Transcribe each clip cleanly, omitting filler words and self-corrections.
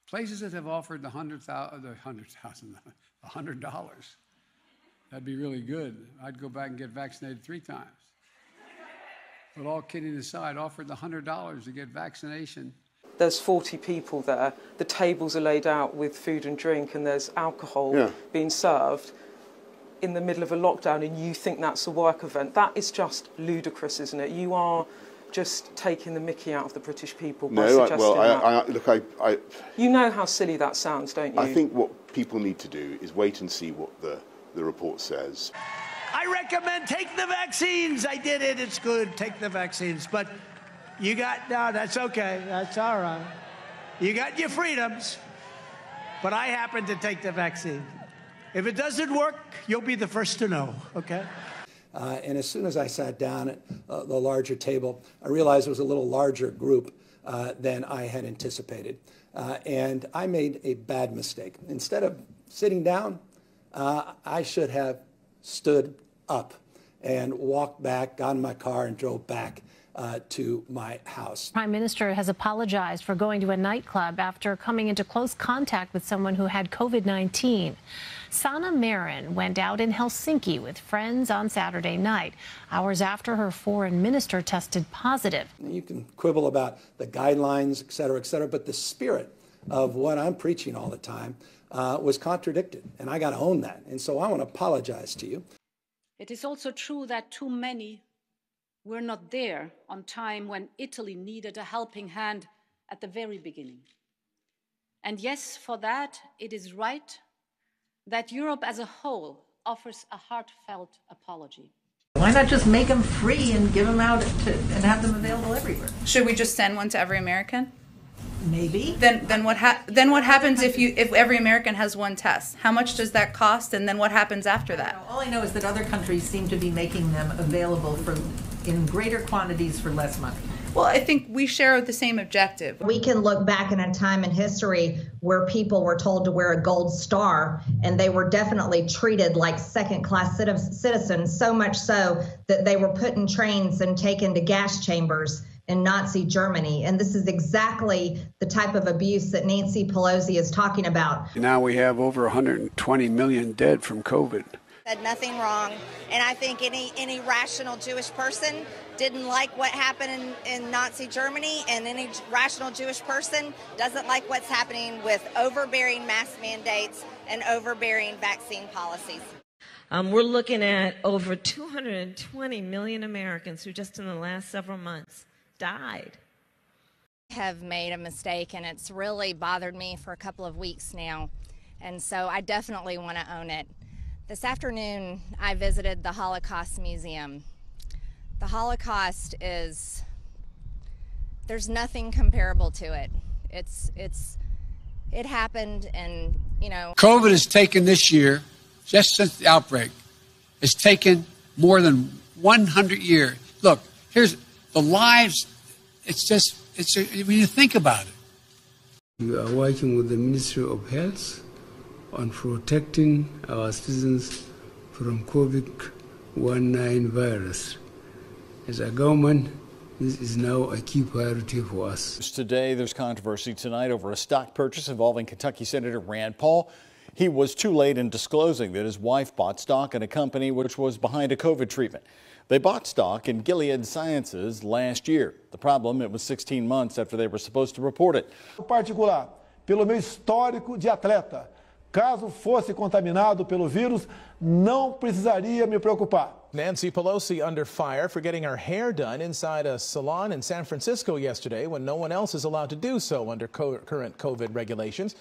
Places that have offered the $100. That'd be really good. I'd go back and get vaccinated 3 times. But all kidding aside, offered the $100 to get vaccination. There's 40 people there. The tables are laid out with food and drink, and there's alcohol being served in the middle of a lockdown, and you think that's a work event. That is just ludicrous, isn't it? You are just taking the mickey out of the British people by suggesting that. You know how silly that sounds, don't you? I think what people need to do is wait and see what the report says. I recommend take the vaccines. I did it. It's good. Take the vaccines. But no, that's okay. That's all right. You got your freedoms. But I happen to take the vaccine. If it doesn't work, you'll be the first to know, okay? And as soon as I sat down at the larger table, I realized it was a little larger group than I had anticipated. And I made a bad mistake. Instead of sitting down, I should have stood up and walked back, got in my car, and drove back to my house. Prime Minister has apologized for going to a nightclub after coming into close contact with someone who had COVID-19. Sanna Marin went out in Helsinki with friends on Saturday night, hours after her foreign minister tested positive. You can quibble about the guidelines, et cetera, but the spirit of what I'm preaching all the time was contradicted, and I got to own that. And so I want to apologize to you. It is also true that too many were not there on time when Italy needed a helping hand at the very beginning. And yes, for that, it is right that Europe as a whole offers a heartfelt apology. Why not just make them free and give them out and have them available everywhere? Should we just send one to every American? Maybe. Then what happens if every American has one test? How much does that cost, and then what happens after that? All I know is that other countries seem to be making them available in greater quantities for less money. Well, I think we share the same objective. We can look back in a time in history where people were told to wear a gold star, and they were definitely treated like second-class citizens, so much so that they were put in trains and taken to gas chambers in Nazi Germany. And this is exactly the type of abuse that Nancy Pelosi is talking about. Now we have over 120 million dead from COVID. Said nothing wrong, and I think any rational Jewish person didn't like what happened in Nazi Germany, and any rational Jewish person doesn't like what's happening with overbearing mask mandates and overbearing vaccine policies. We're looking at over 220 million Americans who just in the last several months died. Have made a mistake, and it's really bothered me for a couple of weeks now, and so I definitely want to own it. This afternoon, I visited the Holocaust Museum. The Holocaust there's nothing comparable to it. It happened, and, you know. COVID has taken this year, just since the outbreak, has taken more than 100 years. Look, here's the lives, when you think about it. We are working with the Ministry of Health on protecting our citizens from COVID-19 virus. As a government, this is now a key priority for us. Today, there's controversy tonight over a stock purchase involving Kentucky Senator Rand Paul. He was too late in disclosing that his wife bought stock in a company which was behind a COVID treatment. They bought stock in Gilead Sciences last year. The problem, it was 16 months after they were supposed to report it. Particular, pelo meu histórico de atleta, caso fosse contaminado pelo vírus, não precisaria me preocupar. Nancy Pelosi under fire for getting her hair done inside a salon in San Francisco yesterday when no one else is allowed to do so under current COVID regulations.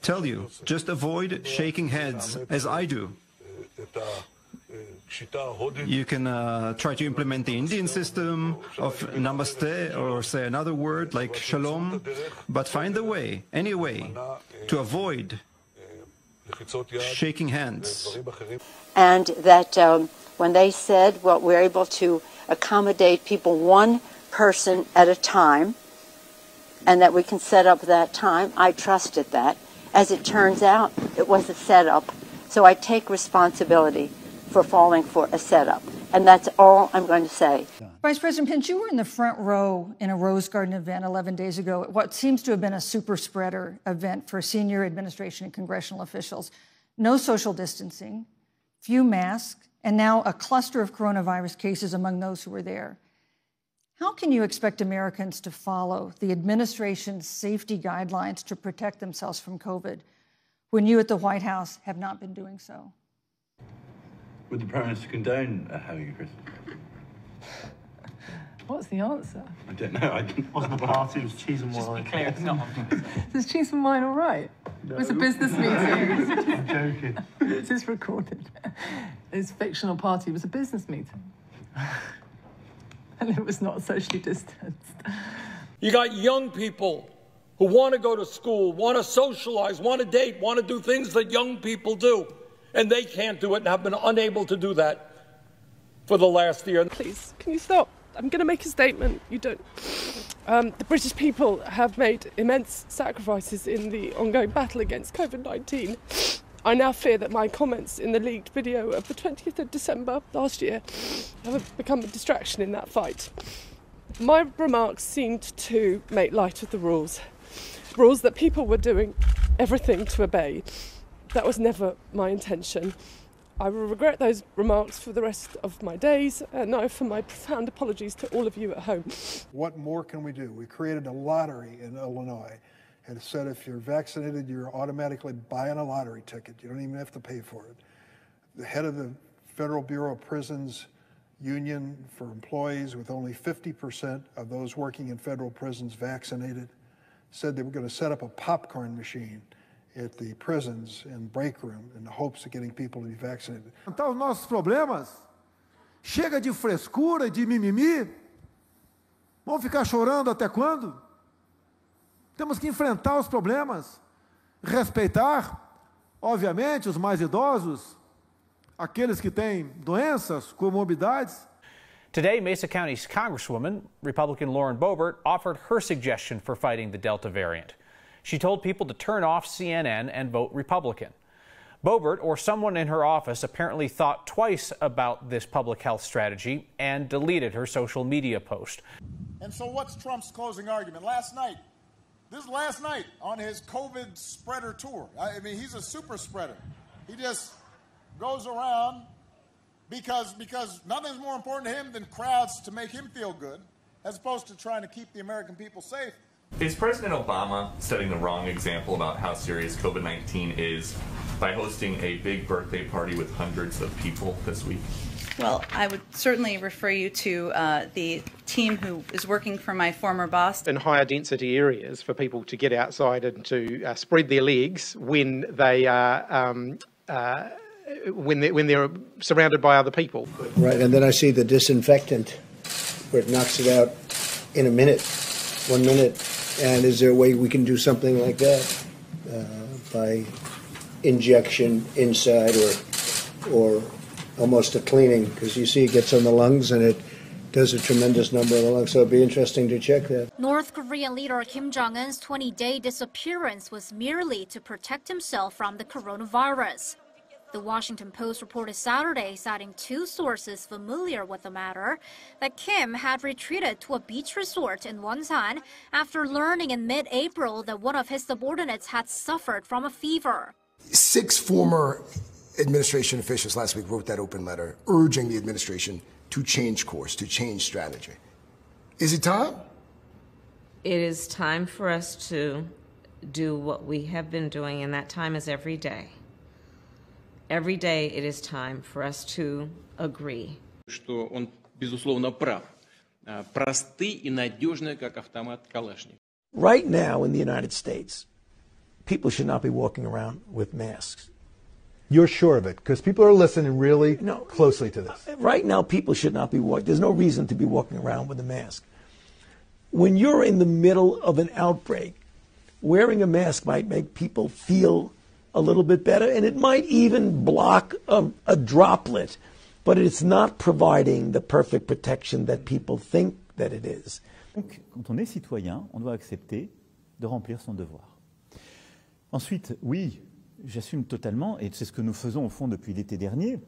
Tell you, just avoid shaking heads, as I do. You can try to implement the Indian system of namaste or say another word like shalom, but find a way, any way, to avoid shaking hands. And that when they said, well, we're able to accommodate people one person at a time, and that we can set up that time, I trusted that. As it turns out, it was a setup. So I take responsibility for falling for a setup. And that's all I'm going to say. Vice President Pence, you were in the front row in a Rose Garden event 11 days ago at what seems to have been a super spreader event for senior administration and congressional officials. No social distancing, few masks, and now a cluster of coronavirus cases among those who were there. How can you expect Americans to follow the administration's safety guidelines to protect themselves from COVID when you at the White House have not been doing so? Would the Prime Minister condone having a Christmas? What's the answer? I don't know. It wasn't a party, it was cheese and wine. Just be clear, it's not. Is cheese and wine all right? No. It was a business meeting. I'm joking. It is recorded. His fictional party was a business meeting. And it was not socially distanced. You got young people who want to go to school, want to socialize, want to date, want to do things that young people do. And they can't do it and have been unable to do that for the last year. Please, can you stop? I'm going to make a statement. You don't. The British people have made immense sacrifices in the ongoing battle against COVID-19. I now fear that my comments in the leaked video of the 20th of December last year have become a distraction in that fight. My remarks seemed to make light of the rules that people were doing everything to obey. That was never my intention. I will regret those remarks for the rest of my days, and I offer my profound apologies to all of you at home. What more can we do? We created a lottery in Illinois and said if you're vaccinated, you're automatically buying a lottery ticket. You don't even have to pay for it. The head of the Federal Bureau of Prisons union for employees, with only 50% of those working in federal prisons vaccinated, said they were going to set up a popcorn machine at the prisons and break room in the hopes of getting people to be vaccinated. Enfrentar os nossos problemas. Chega de frescura, de mimimi. Vamos ficar chorando até quando? Temos que enfrentar os problemas. Respeitar, obviamente, os mais idosos, aqueles que têm doenças, comorbidades. Today, Mesa County's Congresswoman, Republican Lauren Boebert, offered her suggestion for fighting the Delta variant. She told people to turn off CNN and vote Republican. Boebert, or someone in her office, apparently thought twice about this public health strategy and deleted her social media post. And so what's Trump's closing argument? This is last night on his COVID spreader tour. I mean, he's a super spreader. He just goes around because nothing's more important to him than crowds to make him feel good, as opposed to trying to keep the American people safe. Is President Obama setting the wrong example about how serious COVID-19 is by hosting a big birthday party with hundreds of people this week? Well, I would certainly refer you to the team who is working for my former boss. In higher density areas for people to get outside and to spread their legs when they are when they're surrounded by other people. Right, and then I see the disinfectant where it knocks it out in a minute, 1 minute. And is there a way we can do something like that by injection inside or almost a cleaning? Because you see it gets on the lungs and it does a tremendous number of the lungs. So it'd be interesting to check that. North Korean leader Kim Jong-un's 20-day disappearance was merely to protect himself from the coronavirus. The Washington Post reported Saturday, citing two sources familiar with the matter, that Kim had retreated to a beach resort in Wonsan after learning in mid-April that one of his subordinates had suffered from a fever. 6 former administration officials last week wrote that open letter urging the administration to change course, to change strategy. Is it time? It is time for us to do what we have been doing, and that time is every day. Every day it is time for us to agree. Что он, безусловно, прав. Просты и надежны, как автомат Калашников. Right now in the United States, people should not be walking around with masks. You're sure of it? Because people are listening really closely to this. Right now, people should not be walking. There's no reason to be walking around with a mask. When you're in the middle of an outbreak, wearing a mask might make people feel a little bit better, and it might even block a droplet, but it's not providing the perfect protection that people think that it is. Donc, quand on est citoyen, on doit accepter de remplir son devoir. Ensuite, oui, j'assume totalement, et c'est ce que nous faisons au fond depuis l'été dernier,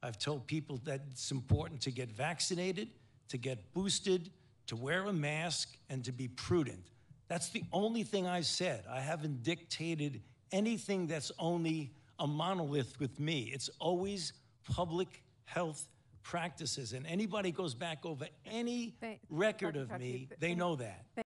I've told people that it's important to get vaccinated, to get boosted, to wear a mask, and to be prudent. That's the only thing I've said. I haven't dictated anything that's only a monolith with me. It's always public health practices. And anybody goes back over any record of me, they know that.